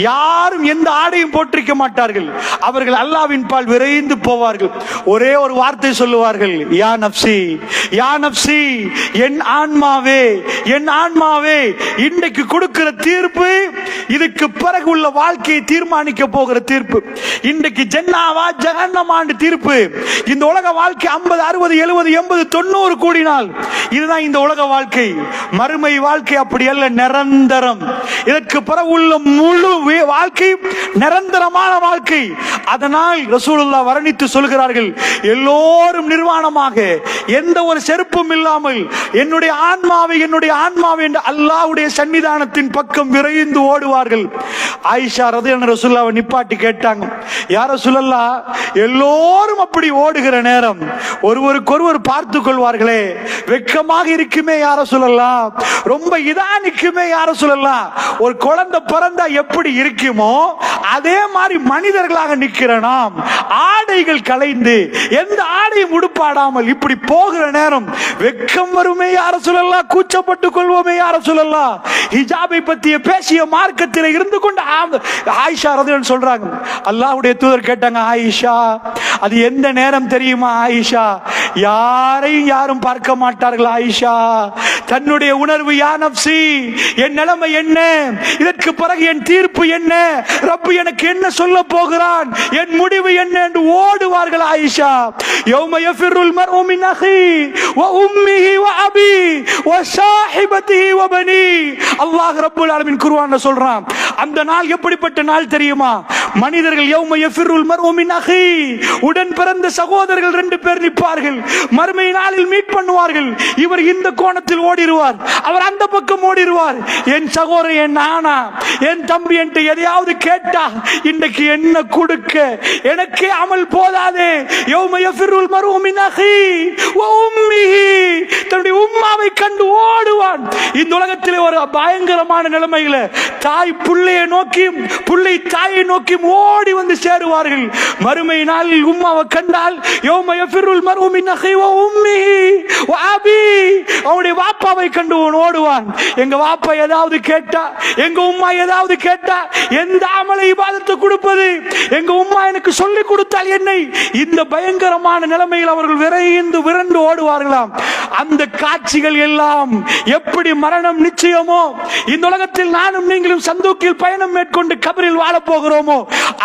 யாரும் எந்த ஆடையும் போட்டிருக்க மாட்டார்கள். அவர்கள் அல்லாஹ்வின் பால் விரைந்து போவார்கள். ஒரே ஒரு வார்த்தை சொல்லுவார்கள், யா நப்சி, யா நப்சி, என் ஆன்மாவே, என் ஆன்மாவே. இன்றைக்கு கொடுக்கிற தீர்ப்பு இதுக்கு பிறகு உள்ள வாழ்க்கையை தீர்மானிக்க போகிற தீர்ப்பு. இன்றைக்கு ஜன்னாவா ஜஹன்னமான்னு தீர்ப்பு. இந்த உலக வாழ்க்கை 50, 60, 70, 80, 90 கூடினால் இதுதான் இந்த உலக வாழ்க்கை. மறுமை வாழ்க்கை அப்படி அல்ல, நிரந்தரம். இதற்கு பிறகு உள்ள முழு வாழ்க்கை நிரந்தரமான வாழ்க்கை. அதனால் ரசூலுல்லாஹ் வர்ணித்து சொல்கிறார்கள், எல்லோரும் நிர்வாணமாக எந்த ஒரு செருப்பும் இல்லாமல் என்னுடைய ஆன்மாவை, என்னுடைய ஆன்மாவை என்று அல்லாஹ்வுடைய சன்னிதானத்தின் பக்கம் விரைந்து ஓடுவார்கள். ஆயிஷா ரலியல்லாஹு ரசூலுல்லாஹ்வை நிப்பாட்டி கேட்டாங்க, யா ரசூலல்லாஹ், எல்லோரும் அப்படி ஓடுகிற நேரம் ஒருவருக்கொருவர் பார்த்து கொள்வார்களே, வெட்கமாக இருக்குமே யா ரசூலல்லாஹ், ரொம்ப இதா நிக்குமே யா ரசூலல்லாஹ், ஒரு குழந்தை பிறந்தா எப்படி இருக்குமோ அதே மாதிரி மனிதர்களாக நிக்கிற நாம் ஆடைகள் களைந்து எந்த ஆடையும் உடுப்பாடாமல் இப்படி போகிற நேரம் வெட்கம் வருமே யார சொல்லலாம், கூச்சப்பட்டு கொள்வோமே யார சொல்லலாம். ஹிஜாபை பற்றிய பேசிய மார்க்கத்தில் இருந்து கொண்டு ஆயிஷா ரலியல்லாஹு சொல்றாங்க, அல்லாஹ்வுடைய தூதர் கேட்டாங்க, ஆயிஷா அது எந்த நேரம் தெரியுமா ஆயிஷா? யாரையும் யாரும் பார்க்க மாட்டார்கள் ஆயிஷா. தன்னுடைய உணர்வு, யா நப்சி என் நிலைமை என்ன, இதற்கு பிறகு என் தீர்ப்பு என்ன, ரப்பு எனக்கு என்ன சொல்ல போகிறான், என் முடிவு என்ன என்று ஓடுவார்கள் ஆயிஷா. யௌம யஃபிருல் மர்உ மின் அஹி வ உம்மிஹி வ அபி வ ஸாஹிபதிஹி வ பனி. அல்லாஹ் ரப்புல் ஆலமீன் குர்ஆன்ல சொல்றான், அந்த நாள் எப்படிப்பட்ட நாள் தெரியுமா? மனிதர்கள் யௌம யஃபிருல் மர்உ மின் அஹி, உடன் பிறந்த சகோதரர்கள் ரெண்டு பேர் நிற்பார்கள், மறுமை நாளில் மீட் பண்ணுவார்கள். இவர் இந்த கோணத்தில் ஓடிடுவார், அவர் அந்த பக்கம் ஓடிடுவார். என் சகோதரன், என் நானா, என் தம்பி என்கிட்ட எதையாவது கேட்டா இன்றைக்கு என்ன கொடுக்க எனக்கே அமல் போதாதே. யௌம யஃபிருல் மர்உ மின் அஹி வ உம்மிஹி, தன்னுடைய உம்மாவை கண்டு ஓடுவான். இந்த உலகத்திலே ஒரு பயங்கரமான நிலைமையில தாய் புள்ளையை நோக்கியும் புள்ளை தாயை நோக்கியும் ஓடி வந்து சேருவார்கள். மறுமை நாளில் உம்மாவை கண்டால் யௌம யஃபிருல் மர்உ மின் அஹி வ உம்மிஹி வ அபி, அவனுடைய வாப்பாவை கண்டு ஓடுவான். எங்க வாப்பா ஏதாவது கேட்டா, எங்க உம்மா ஏதாவது கேட்டா எந்த அமலை இபாதத்தை கொடுப்பது, எங்க உம்மா எனக்கு சொல்லி கொடுத்தால் என்னை, இந்த பயங்கரமான நிலைமையில் அவர்கள் விரைந்து விரண்டு ஓடுவார்களாம். அந்த காட்சிகள் எல்லாம் எப்படி மரணம் நிச்சயமோ, இந்த உலகத்தில் நானும் நீங்களும் சந்தூக்கில் பயணம் மேற்கொண்டு கபரில் வாழ போகிறோமோ,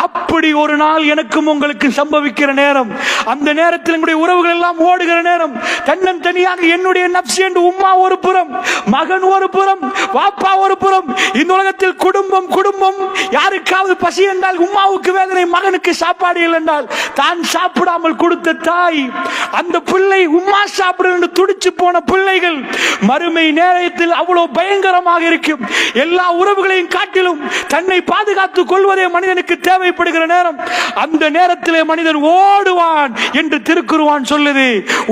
அப்படி ஒரு நாள் எனக்கும் உங்களுக்கு சம்பவிக்கிற நேரம், அந்த நேரத்தில் என்னுடைய உறவுகள் எல்லாம் ஓடுகிற நேரம், தன்னன் தனியாக என்னுடைய நப்சி என்று உம்மா ஒரு புறம், மகன் ஒரு புறம், வாப்பா ஒரு புறம். இந்த உலகத்தில் குடும்பம் குடும்பம், யாருக்காவது பசி என்றால் உம்மாவுக்கு வேதனை, மகனுக்கு சாப்பாடு இல்லை என்றால் தான் சாப்பிடாமல் கொடுத்த தாய், அந்த பிள்ளை உம்மா சாப்பிட என்று துடிச்சு போன பிள்ளைகள், மறுமை நேரத்தில் அவ்வளவு பயங்கரமாக இருக்கும். எல்லா உறவுகளையும் காட்டிலும் தன்னை பாதுகாத்துக் கொள்வதே மனிதனுக்கு தேவைப்படுகிற நேரம், அந்த நேரத்திலே மனிதன் ஓடுவான் என்று திருக்குர்ஆன் சொல்லுது.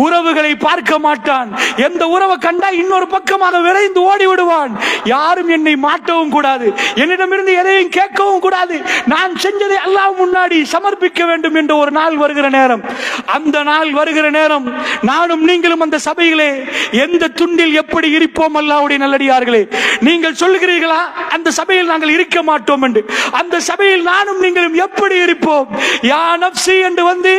உறவுகளை பார்க்க மாட்டான், எந்த உறவை கண்டா இன்னொரு பக்கமாக விரைந்து ஓடி விடுவான். யாரும் என்னை மாட்டவும் கூடாது, என்னிடமிருந்து எதையும் கேட்கவும் கூடாது, நான் செஞ்சதை அல்லாஹ் முன்னாடி சமர்ப்பிக்க வேண்டும் என்ற ஒரு நாள் வருகிற நேரம், அந்த நாள் வருகிற நேரம் நானும் நீங்களும் அந்த சபையிலே எந்த துண்டில் எப்படி இருப்போம்? அல்லாஹ்வுடைய நல்லடியார்களே, நீங்கள் சொல்லுகிறீர்களா அந்த சபையில் நாங்கள் இருக்க மாட்டோம் என்று? அந்த சபையில் நானும் நீங்களும் எப்படி இருப்போம்? யா நப்சி என்று வந்து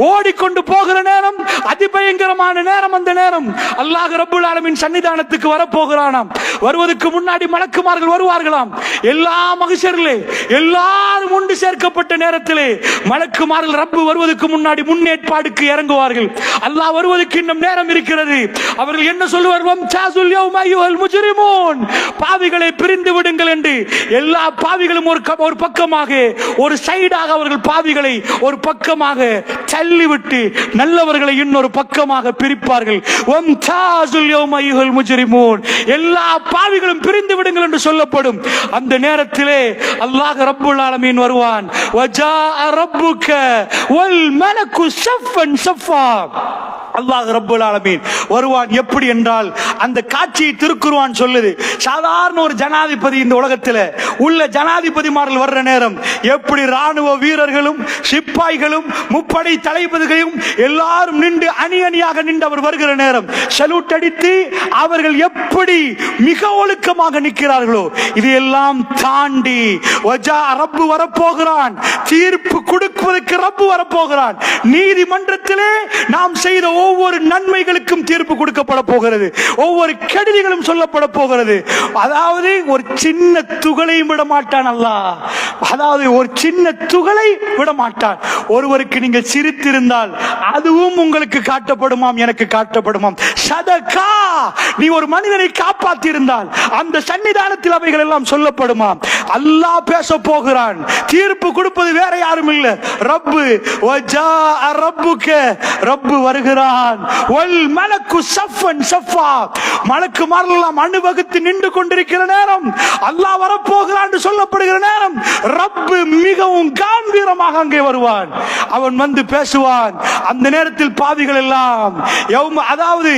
ஓடிக்கொண்டு போகிற நேரம், அதிபயங்கரமான நேரம். அந்த நேரம் அல்லாஹ் ரப்புல் ஆலமீன் சன்னிதானத்துக்கு வரப்போகிறானாம். வருவதற்கு முன்னாடி மலக்குமார்கள் வருவார்களாம். எல்லா மகஷரிலே எல்லாரும் ஒன்று சேர்க்கப்பட்ட நேரத்திலே மலக்குமார்கள் ரப்பு வருவதற்கு முன்னாடி முன்னேற்பாடுக்கு இறங்குவார்கள். அல்லாஹ் வருவதற்கு இன்னும் நேரம் இருக்கிறது. அவர்கள் என்ன சொல்லுவார்கள்? வம்சாசுல் யௌம அய்யுஹல் முஜ்ரிமூன், பாவிகளை பிரிந்து விடுங்கள் என்று. எல்லா பாவிகளும் ஒரு பக்கமாக, ஒரு சைடாக அவர்கள் பாவிகளை ஒரு பக்கமாக தள்ளிவிட்டு நல்லவர்களை இன்னொரு பக்கமாக பிரிப்பார்கள். வம்சாசுல் யௌம அய்யுஹல் முஜ்ரிமூன், எல்லா பாவிகளும் பிரிந்து விடுங்கள் என்று சொல்லப்படும். அந்த நேரத்திலே அல்லாஹ் ரப்புல் ஆலமீன் வருவான். வஜாஅ ரப்புக வல் மலக்கு ஸஃபன் ஸஃபா, அல்லாஹ் ரப்புல் ஆலமீன் வருவான். எப்படி என்றால் அந்த காட்சியை திருக்குர்ஆன் சொல்லுது. சாதாரண ஒரு ஜனாதிபதி இந்த உலகத்தில் உள்ள ஜனாதிபதிமார்கள் வர்ற நேரம் எப்படி ராணுவ வீரர்களும் சிப்பாய்களும் முப்படை தளபதிகளும் எல்லாரும் நின்று அணி அணியாக நின்று அவர் வருகிற நேரம் சலூட் அடித்து அவர்கள் எப்படி மிக ஒழுக்கமாக நிற்கிறார்களோ, இதையெல்லாம் தாண்டி ரப்பு வரப்போகிறான். தீர்ப்பு கொடுப்பதற்கு ரப்பு வரப்போகிறான். நீதிமன்றத்திலே நாம் செய்த ஒவ்வொரு நன்மைகளுக்கும் தீர்ப்பு கொடுக்கப்பட போகிறது. ஒவ்வொரு கெடுதிகளும் சொல்லப்பட போகிறது. அதாவது ஒரு சின்ன துகளை விட மாட்டான் அல்லாஹ். அதாவது ஒரு சின்ன துகளை விட மாட்டான். ஒருவருக்கு நீங்கள் சிரித்திருந்தால் அதுவும் உங்களுக்கு காட்டப்படுமாம், எனக்கு காட்டப்படுமாம். சதகா, நீ ஒரு மனிதனை காப்பாற்றி இருந்தால் அந்த சன்னிதானத்தில் அவைகள் எல்லாம் சொல்லப்படுமாம். அல்லாஹ் பேச போகிறான். தீர்ப்பு கொடுப்பது வேற யாரும் இல்ல, ரப்பு. வஜாஅ ரப்புக, ரப்பு வருகிறான். வல் மலக்கு ஸஃபன் ஸஃபா, மலக்குமாரெல்லாம் அணிவகுத்து நின்று கொண்டிருக்கிற நேரம், அல்லாஹ் வரப்போகிறான் என்று சொல்லப்படுகிற நேரம், ரப்பு மிகவும் கம்பீரமாக அங்கே வருவான். அவன் வந்து பேசுவான். அந்த நேரத்தில் பாவிகள் எல்லாம் அதாவது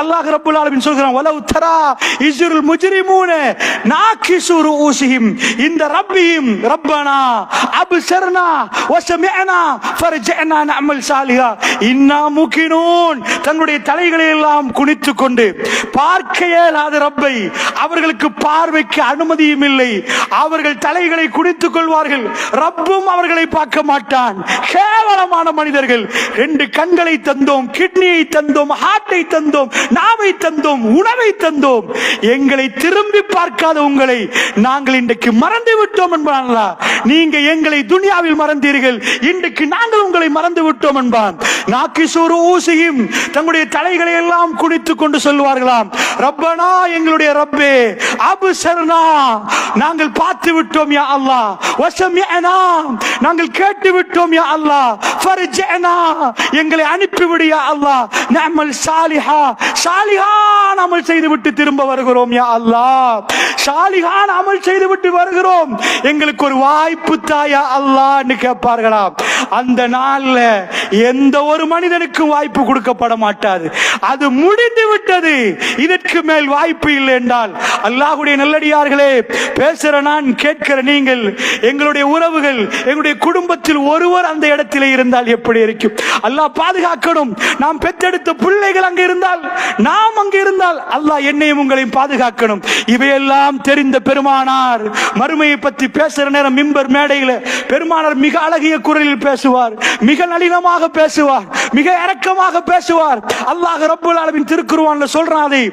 அல்லாஹ் ரப்புல் ஆலமீன் சொல்கிறான், வலவ் தரா இஸ்ருல் முஜ்ரிமூன நாகிசு ரூஸிஹிம் இந்த ரப்பிஹிம் ரப்பனா அப்ஸர்னா வஸமிஅனா ஃபர்ஜஅனா நஅமல் சாலிஹா இன்னா முகினூன். தன்னுடைய தலைகளை எல்லாம் குனித்துக் கொண்டு பார்க்க இயலாத ரப்பை, அவர்களுக்கு பார்வைக்கு அனுமதியும் இல்லை, அவர்கள் தலைகளை குனித்துக் கொள்வார்கள், ரப்பும் அவர்களை பார்க்க மாட்டான். கேவலமான மனிதர்கள். 2 கண்களை தந்தோம், கிட்னியை தந்தோம், ஹார்ட்டை தந்தோம், நாவை தந்தோம், உணவை தந்தோம், எங்களை திரும்பி பார்க்காத உங்களை நாங்கள் இன்றைக்கு மறந்து விட்டோம் என்பான்லா. நீங்க எங்களை துனியாவில் மறந்தீர்கள், இன்றைக்கு நாங்கள் உங்களை மறந்து விட்டோம் என்பான். நாக்கிசூரு ஊசியும் தங்களுடைய தலைகளை எல்லாம் குனித்துக் கொண்டு சொல்வார்களாம், ரப்பனா எங்களுடைய ரப்பே, அப்ஸர்னா நாங்கள் பார்த்து விட்டோம் யா அல்லாஹ், வஸமிஅனா நாங்கள் கேட்டு விட்டோம் யா அல்லாஹ், ஃபர்ஜஅனா எங்களை அனுப்பிவிடு யா அல்லாஹ், நஅமல் சாலிஹா சாலிஹான அமல் செய்துவிட்டு திரும்ப வருகிறோம் யா அல்லாஹ், சாலிஹான அமல் செய்துவிட்டு வருகிறோம், எங்களுக்கு ஒரு வாய்ப்பு தாயா அல்லாஹ்னு கேட்பார்களாம். அந்த நாள்ல எந்த ஒரு மனிதனுக்கும் வாய்ப்பு கொடுக்கப்பட மாட்டாது. அது முடிந்து விட்டது, இதற்கு மேல் வாய்ப்பு இல்லை என்றால். அல்லாஹ்வுடைய நல்லடியார்களே, பேசுற நான், கேட்கிற நீங்கள், எங்களுடைய உறவுகள், எங்களுடைய குடும்பத்தில் ஒருவர் அந்த இடத்திலே இருந்தால் எப்படி இருக்கும்? அல்லாஹ் பாதுகாக்கணும். நாம் பெற்றெடுத்த பிள்ளைகள் அங்கே இருந்தால், நாம் அங்கே இருந்தால், அல்லாஹ் என்னையும் உங்களையும் பாதுகாக்கணும். இவையெல்லாம் தெரிந்த பெருமானார் மறுமையை பற்றி பேசுற நேரம் மிம்பர் மேடையில் பெருமானார் மிக அழகிய குரலில் பேசுவார், மிக நளினமாக பேசுவார், மிக இரக்கமாக பேசுவார். அல்லாஹ் ரப்பல் ஆலமீன் திருக்குர்ஆன்ல சொல்றான் அதை.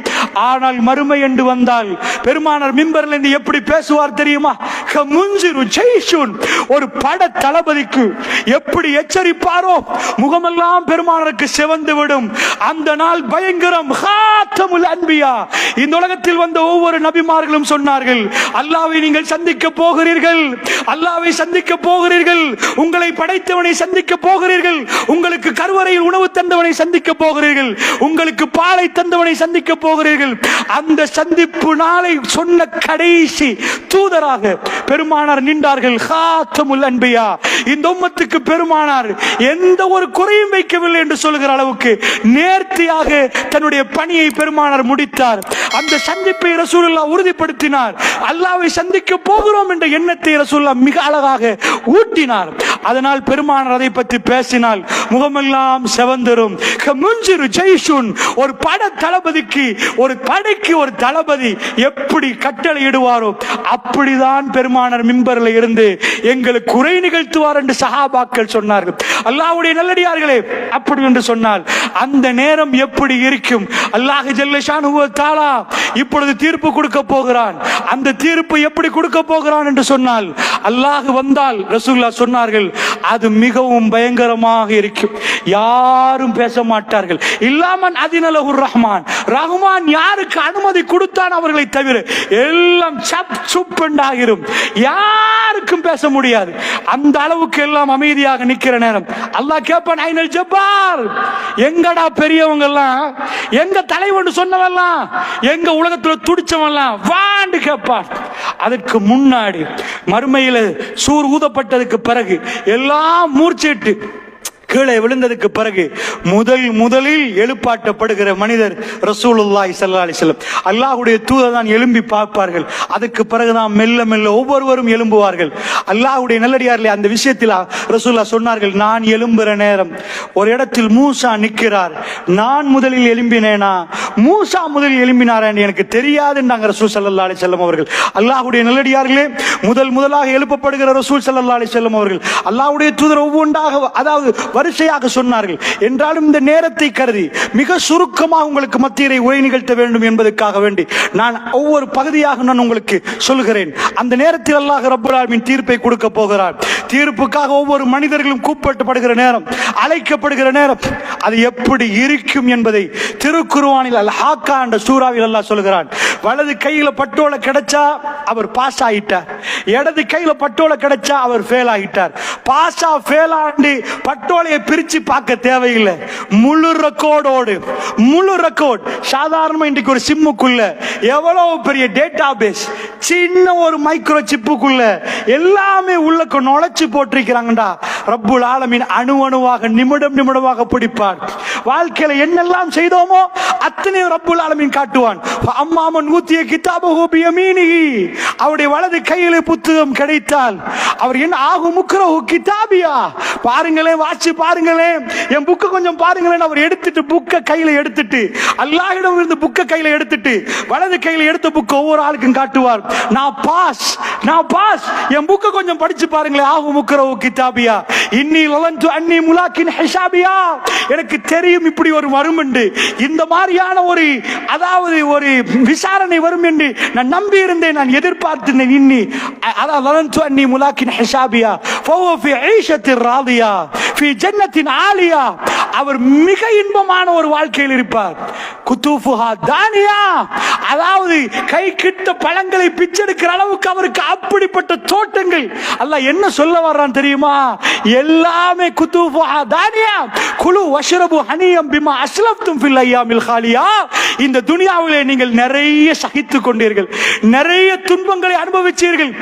ஆனால் மறுமை என்று வந்தால் பெருமானார் மிம்பர்ல இருந்து எப்படி பேசுவார் தெரியுமா? கமுன்சிரு ஜெய்ஷுன், ஒரு பட தளபதிக்கு எப்படி எச்சரிப்பாரோ முகமெல்லாம் பெருமானாருக்கு சிவந்து விடும். அந்த நாள் பயங்கரம். ஹாத்தமுல் அன்பியா, இந்த உலகத்தில் வந்த ஒவ்வொரு நபிமார்களும் சொன்னார்கள், அல்லாஹ்வை நீங்கள் சந்திக்க போகிறீர்கள், அல்லாஹ்வை சந்திக்க போகிறீர்கள், உங்களை படைத்தவனை சந்திக்க போகிறீர்கள், உங்களுக்கு கருவறையில் உணவு தந்தவனை சந்திக்க போகிறீர்கள், உங்களுக்கு பாலை தந்தவனை சந்திக்க போகிறீர்கள். அந்த சந்திப்பு நாளை சொன்ன கடைசி தூதராக பெருமானார் நின்றார்கள். ஹாத்தமுல் அன்பியா, இந்த உம்மத்துக்கு பெருமானார் எந்த ஒரு குறையும் வைக்கவில்லை என்று சொல்கிற அளவுக்கு நேர்த்தியாக தன்னுடைய பணியை பெருமானார் முடித்தார். அந்த சந்திப்பை ரசூலுல்லாஹ் உறுதிப்படுத்தினார். அல்லாஹ்வை சந்திக்க போகிறோம் என்ற எண்ணத்தை ரசூலுல்லாஹ் மிக அழகாக ஊட்டினார். அதனால் பெருமானார் அதை பற்றி பேசினால் முகமெல்லாம் செவந்தரும். கமுன்சிரு ஜெய்ஷுன், ஒரு பட தளபதிக்கு, ஒரு படைக்கு ஒரு தளபதி எப்படி கட்டளை இடுவாரோ அப்படிதான் பெருமானார் மிம்பரில் இருந்து எங்களுக்கு குறை நிகழ்த்துவார் என்று சஹாபாக்கள் சொன்னார்கள். அல்லாஹ்வுடைய நல்லடியார்களே, அப்படி என்று சொன்னால் அந்த நேரம் எப்படி இருக்கும்? அல்லாஹ் ஜல்ல ஷானுஹு வ தஆலா இப்பொழுது தீர்ப்பு கொடுக்க போகிறான். அந்த தீர்ப்பு எப்படி கொடுக்க போகிறான் என்று சொன்னால், அல்லாஹ் வந்தால் ரசூலுல்லாஹ் சொன்னார்கள், அது மிகவும் பயங்கரமாக இருக்கும். யாரும் பேச மாட்டார்கள். இல்லாமன் அதினலஹுர் ரஹ்மான், ரஹ்மான் யாருக்கு அனுமதி கொடுத்தான் அவர்களை தவிர எல்லாம் சப் சுப் என்றாகிரும். யாருக்கும் பேச முடியாது. அந்த அளவுக்கு எல்லாம் அமைதியாக நிக்கிற நேரம் அல்லாஹ் கேட்பான், ஐனல் ஜப்பார், எங்கடா பெரியவங்க எல்லாம், எங்க தலைவன் சொன்னவெல்லாம், எங்க உலகத்தில் துடிச்சவெல்லாம் வாண்டு கேட்பான். அதற்கு முன்னாடி மறுமையில சூர் ஊதப்பட்டதுக்கு பிறகு எல்லாம் மூர்ச்சிட்டு கீழே விழுந்ததுக்கு பிறகு முதலில் எழுப்பாட்டப்படுகிற மனிதர் ரசூலுல்லாஹி ஸல்லல்லாஹு அலைஹி வஸல்லம். அல்லாஹ்வுடைய தூதர் தான் எழும்பி பார்ப்பார்கள். அதுக்கு பிறகுதான் மெல்ல மெல்ல ஒவ்வொருவரும் எழும்புவார்கள். அல்லாஹ்வுடைய நல்லடியார்களே, அந்த விஷயத்தில் ரசூலுல்லாஹ் சொன்னார்கள், நான் எழும்புற நேரம் ஒரு இடத்தில் மூசா நிற்கிறார். நான் முதலில் எழும்பினேனா, மூசா முதலில் எழும்பினாரா என்று எனக்கு தெரியாதுன்றாங்க ரசூல் ஸல்லல்லாஹு அலைஹி வஸல்லம் அவர்கள். அல்லாஹ்வுடைய நல்லடியார்களே, முதலாக எழுப்பப்படுகிற ரசூல் ஸல்லல்லாஹு அலைஹி வஸல்லம் அவர்கள் அல்லாஹ்வுடைய தூதர் ஒவ்வொன்றாக, அதாவது வரிசையாக சொன்னார்கள். என்றாலும் இந்த நேரத்தை கருதி மிக சுருக்கமாக உங்களுக்கு மத்தியிலே உரை நிகழ்த்த வேண்டும் என்பதற்காக வேண்டி நான் ஒவ்வொரு பகுதியாக நான் உங்களுக்கு சொல்கிறேன். அந்த நேரத்தில் அல்லாஹ் ரப்பல் ஆலமீன் தீர்ப்பை கொடுக்க போகிறார். தீர்ப்புக்காக ஒவ்வொரு மனிதர்களும் கூப்பிடப்படுகிற நேரம், அழைக்கப்படுகிற நேரம், அது எப்படி இருக்கும் என்பதை திருக்குர்ஆனில் அல் ஹாக்கா என்ற சூறாவில் அல்லாஹ் சொல்கிறான். வலது கையில பட்டோலை கிடைச்சா அவர் பாஸ் ஆயிட்டார், இடது கையில பட்டோலை கிடைச்சா அவர் ஃபெயில் ஆகிட்டார். பாஸா ஃபெயில் ஆண்டு பட்டோலையை பிரிச்சு பார்க்க தேவையில்லை, முழு ரெக்கார்டோடு, முழு ரெக்கார்ட். சாதாரண இன்றைக்கு ஒரு சிம்முக்குள்ள எவ்வளவு பெரிய டேட்டா பேஸ், சின்ன ஒரு மைக்ரோ சிப்புக்குள்ள எல்லாமே உள்ள நுழைச்சு போட்டிருக்கிறாங்கடா. ரப்புல் ஆலமீன் அணு அணுவாக நிமிடம் நிமிடமாக பிடிப்பார். வாழ்க்கையில என்னெல்லாம் செய்தோமோ அத்தனை ரப்புல் ஆலமீன் காட்டுவான். அம்மாமன் ஊத்திய கிதாபஹு பியமீனிஹி, அவருடைய வலது கையிலே புத்தகம் கிடைத்தால் அவர் என்ன ஆகும்? முக்ரஹு கிதாபியா, பாருங்களேன், வாசி பாருங்களேன், என் புக்கை கொஞ்சம் பாருங்களேன். அவர் எடுத்துட்டு புக்கை கையில எடுத்துட்டு, அல்லாஹ்விடம் இருந்து புக்கை கையில எடுத்துட்டு வலது கையில எடுத்த புக்கை ஒவ்வொரு ஆளுக்கும் காட்டுவார். நான் பாஸ், நான் பாஸ், என் புக்கை கொஞ்சம் படிச்சு பாருங்களேன். ஆகும் முக்ரஹு கிதாபியா இன்னி லலன்து அன்னி முலாக்கின் ஹிசாபியா, எனக்கு தெரியும் இப்படி ஒரு வரும் என்று, இந்த மாதிரியான ஒரு அதாவது ஒரு விசாரணை வரும் என்று நான் நம்பி இருந்தேன், நான் எதிர்பார்த்தேன். இன்னி அதாவது லலன்து அன்னி முலாக்கின் ஹிசாபியா ஃபஹுவ ஃபீ ஈஷத்திர் ராதியா ஃபீ ஜன்னத்தின் ஆலியா, அவர் மிக இன்பமான ஒரு வாழ்க்கையில் இருப்பார். குதூஃபுஹா தானியா, அதாவது கை கிட்ட பழங்களை பிச்செடுக்கிற அளவுக்கு அவருக்கு அப்படிப்பட்ட தோட்டங்கள். அல்லாஹ் என்ன சொல்ல வர்றான் தெரியுமா? எல்லாமே குதூஃபுஹா தானியா குலு வஷ்ரபு ஹனியம் பிமா அஸ்லஃப்தும் ஃபில் அய்யாமில் காலியா. இந்த துனியாவிலே நீங்கள் நிறைய சகித்துக் கொண்டீர்கள், நிறைய துன்பங்களை அனுபவிச்சீர்கள்,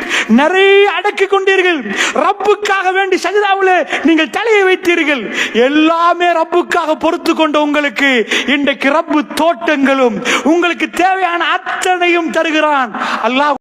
நிறைய அடக்கிக் கொண்டீர்கள், ரப்புக்காக வேண்டி சஜிதாவிலே நீங்கள் தலையை வைத்தீர்கள். எல்லாமே ரப்புக்காக பொறுத்து கொண்ட உங்களுக்கு இன்றைக்கு ரப்பு தோட்டங்களும் உங்களுக்கு தேவையான அத்தனையும் தருகிறான். அல்லாஹ்